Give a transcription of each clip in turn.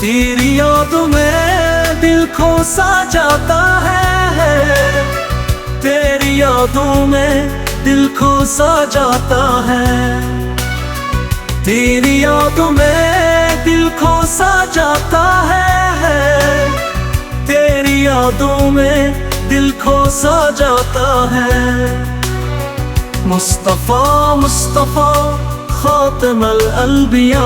तेरी यादों में दिल खो सा जाता है, तेरी यादों में दिल खो सा जाता है, तेरी यादों में दिल खो सा जाता है, तेरी यादों में दिल खो सा जाता है। मुस्तफा मुस्तफा खातिम अल-अंबिया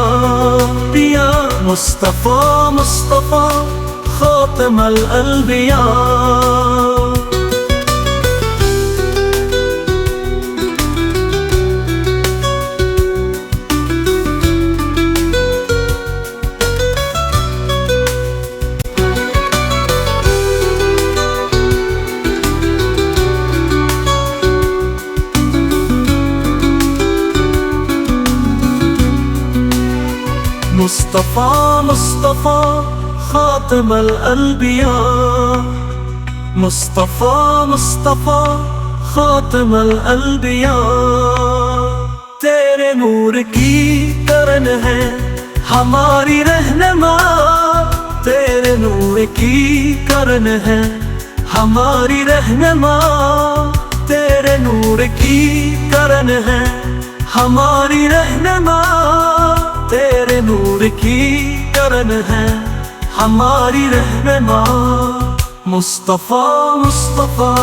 पिया, मुस्तफा मुस्तफा खातिम अल-अंबिया। मुस्तफा मुस्तफा खातिम अल-अंबिया, मुस्तफा मुस्तफा खातिम अल-अंबिया। तेरे नूर की करन है हमारी रहनुमा, तेरे नूर की करन है हमारी रहनुमा, तेरे नूर की करन है हमारी रहनुमा, तेरे नूर की करन है हमारी रहनुमा। मुस्तफा मुस्तफा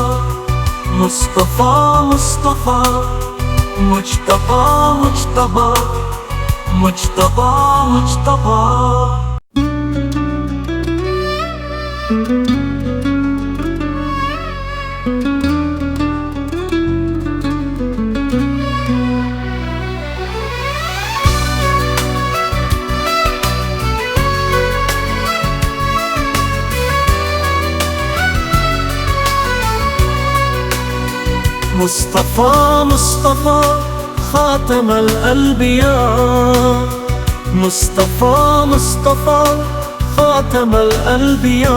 मुस्तफा मुस्तफा मुज्तबा मुज्तबा मुज्तबा मुज्तबा। मुस्तफा मुस्तफा खातिम अल-अंबिया, मुस्तफा मुस्तफा खातिम अल-अंबिया।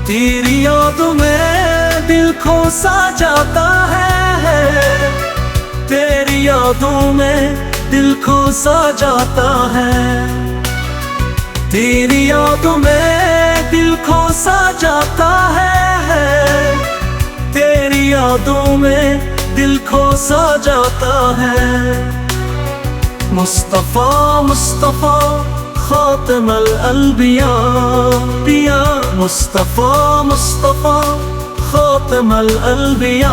तेरी यादों में दिल खो सा जाता है, तेरी यादों में दिल खो सा जाता है, तेरी यादों में दिल खो सा जाता है, तेरी यादों में दिल खो सा जाता है। मुस्तफा मुस्तफा खातिम अल-अंबिया पिया, मुस्तफा मुस्तफा खातिम अल-अंबिया।